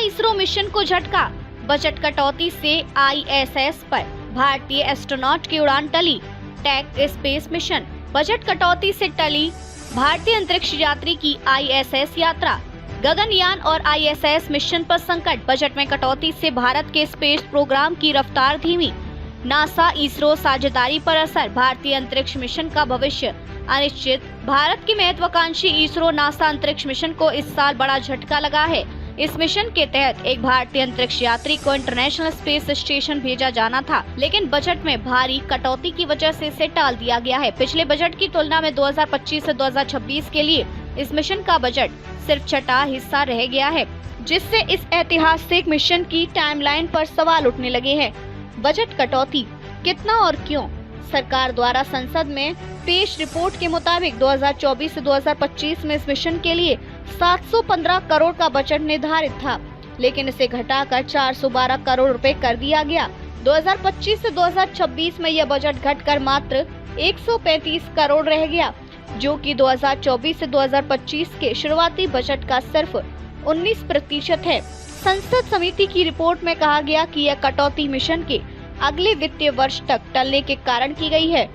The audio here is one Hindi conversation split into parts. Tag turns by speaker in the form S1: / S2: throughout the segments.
S1: इसरो मिशन को झटका, बजट कटौती से आईएसएस पर भारतीय एस्ट्रोनॉट की उड़ान टली। टेक स्पेस मिशन, बजट कटौती से टली भारतीय अंतरिक्ष यात्री की आईएसएस यात्रा। गगनयान और आईएसएस मिशन पर संकट, बजट में कटौती से भारत के स्पेस प्रोग्राम की रफ्तार धीमी। नासा इसरो साझेदारी पर असर, भारतीय अंतरिक्ष मिशन का भविष्य अनिश्चित। भारत की महत्वाकांक्षी इसरो नासा अंतरिक्ष मिशन को इस साल बड़ा झटका लगा है। इस मिशन के तहत एक भारतीय अंतरिक्ष यात्री को इंटरनेशनल स्पेस स्टेशन भेजा जाना था, लेकिन बजट में भारी कटौती की वजह से इसे टाल दिया गया है। पिछले बजट की तुलना में 2025 से 2026 के लिए इस मिशन का बजट सिर्फ छठा हिस्सा रह गया है, जिससे इस ऐतिहासिक मिशन की टाइमलाइन पर सवाल उठने लगे हैं। बजट कटौती कितना और क्यों? सरकार द्वारा संसद में पेश रिपोर्ट के मुताबिक 2024 से 2025 में इस मिशन के लिए 715 करोड़ का बजट निर्धारित था, लेकिन इसे घटाकर 412 करोड़ रुपए कर दिया गया। 2025 से 2026 में यह बजट घटकर मात्र 135 करोड़ रह गया, जो कि 2024 से 2025 के शुरुआती बजट का सिर्फ 19% है। संसद समिति की रिपोर्ट में कहा गया कि यह कटौती मिशन के अगले वित्तीय वर्ष तक टलने के कारण की गई है।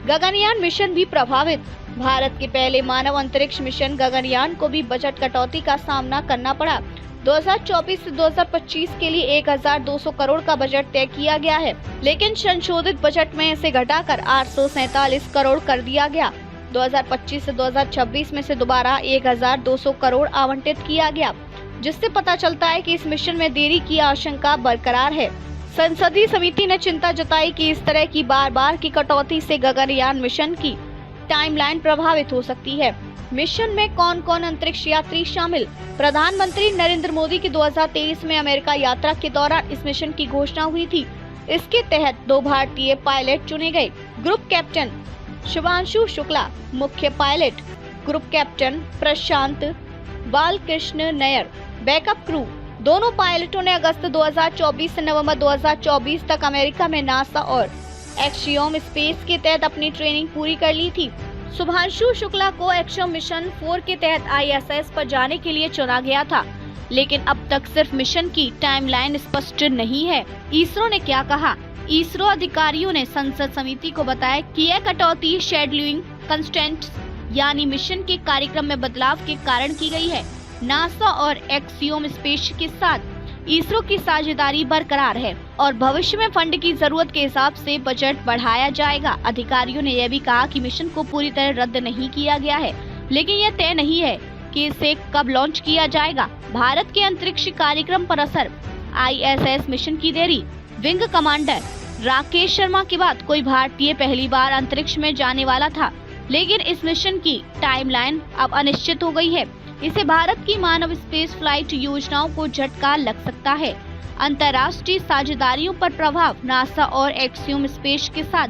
S1: गगनयान मिशन भी प्रभावित, भारत के पहले मानव अंतरिक्ष मिशन गगनयान को भी बजट कटौती का सामना करना पड़ा। 2024 से 2025 के लिए 1200 करोड़ का बजट तय किया गया है, लेकिन संशोधित बजट में इसे घटाकर 847 करोड़ कर दिया गया। 2025 से 2026 में से दोबारा 1200 करोड़ आवंटित किया गया, जिससे पता चलता है कि इस मिशन में देरी की आशंका बरकरार है। संसदीय समिति ने चिंता जताई कि इस तरह की बार की कटौती से गगनयान मिशन की टाइमलाइन प्रभावित हो सकती है। मिशन में कौन कौन अंतरिक्ष यात्री शामिल? प्रधानमंत्री नरेंद्र मोदी की 2023 में अमेरिका यात्रा के दौरान इस मिशन की घोषणा हुई थी। इसके तहत 2 भारतीय पायलट चुने गए। ग्रुप कैप्टन शुभांशु शुक्ला मुख्य पायलट, ग्रुप कैप्टन प्रशांत बालकृष्ण नायर बैकअप क्रू। दोनों पायलटों ने अगस्त 2024 से नवंबर 2024 तक अमेरिका में नासा और एक्सियोम स्पेस के तहत अपनी ट्रेनिंग पूरी कर ली थी। शुभांशु शुक्ला को एक्सियोम मिशन 4 के तहत आईएसएस पर जाने के लिए चुना गया था, लेकिन अब तक सिर्फ मिशन की टाइमलाइन स्पष्ट नहीं है। इसरो ने क्या कहा? इसरो अधिकारियों ने संसद समिति को बताया कि यह कटौती शेड्यूलिंग कंस्ट्रेंट्स यानी मिशन के कार्यक्रम में बदलाव के कारण की गई है। नासा और एक्सियोम स्पेस के साथ इसरो की साझेदारी बरकरार है और भविष्य में फंड की जरूरत के हिसाब से बजट बढ़ाया जाएगा। अधिकारियों ने यह भी कहा कि मिशन को पूरी तरह रद्द नहीं किया गया है, लेकिन यह तय नहीं है कि इसे कब लॉन्च किया जाएगा। भारत के अंतरिक्ष कार्यक्रम पर असर, आईएसएस मिशन की देरी। विंग कमांडर राकेश शर्मा के बाद कोई भारतीय पहली बार अंतरिक्ष में जाने वाला था, लेकिन इस मिशन की टाइमलाइन अब अनिश्चित हो गई है। इसे भारत की मानव स्पेस फ्लाइट योजनाओं को झटका लग सकता है। अंतर्राष्ट्रीय साझेदारियों पर प्रभाव, नासा और एक्सियोम स्पेस के साथ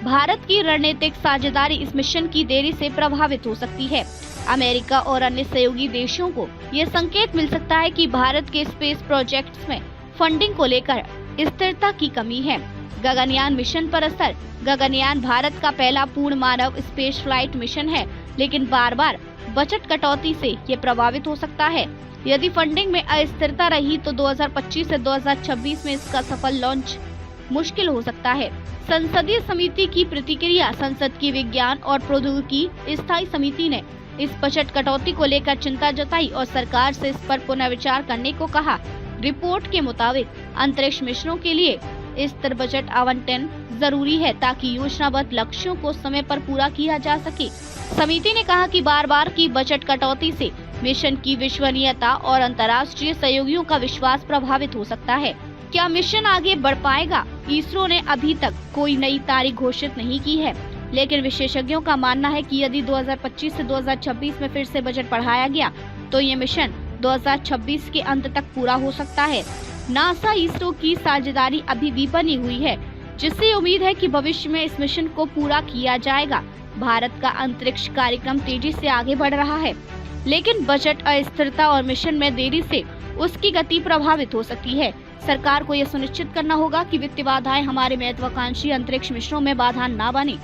S1: भारत की रणनीतिक साझेदारी इस मिशन की देरी से प्रभावित हो सकती है। अमेरिका और अन्य सहयोगी देशों को यह संकेत मिल सकता है कि भारत के स्पेस प्रोजेक्ट्स में फंडिंग को लेकर स्थिरता की कमी है। गगनयान मिशन पर असर, गगनयान भारत का पहला पूर्ण मानव स्पेस फ्लाइट मिशन है, लेकिन बार बजट कटौती से ये प्रभावित हो सकता है। यदि फंडिंग में अस्थिरता रही तो 2025 से 2026 में इसका सफल लॉन्च मुश्किल हो सकता है। संसदीय समिति की प्रतिक्रिया, संसद की विज्ञान और प्रौद्योगिकी स्थायी समिति ने इस बजट कटौती को लेकर चिंता जताई और सरकार से इस पर पुनर्विचार करने को कहा। रिपोर्ट के मुताबिक अंतरिक्ष मिशनों के लिए स्थिर बजट आवंटन जरूरी है ताकि योजनाबद्ध लक्ष्यों को समय पर पूरा किया जा सके। समिति ने कहा कि बार की बजट कटौती से मिशन की विश्वसनीयता और अंतर्राष्ट्रीय सहयोगियों का विश्वास प्रभावित हो सकता है। क्या मिशन आगे बढ़ पाएगा? इसरो ने अभी तक कोई नई तारीख घोषित नहीं की है, लेकिन विशेषज्ञों का मानना है कि यदि 2025 से 2026 में फिर से बजट बढ़ाया गया तो ये मिशन 2026 के अंत तक पूरा हो सकता है। नासा इसरो की साझेदारी अभी भी बनी हुई है, जिससे उम्मीद है कि भविष्य में इस मिशन को पूरा किया जाएगा। भारत का अंतरिक्ष कार्यक्रम तेजी से आगे बढ़ रहा है, लेकिन बजट अस्थिरता और मिशन में देरी से उसकी गति प्रभावित हो सकती है। सरकार को यह सुनिश्चित करना होगा कि वित्तीय बाधाएं हमारे महत्वाकांक्षी अंतरिक्ष मिशनों में बाधा न बने।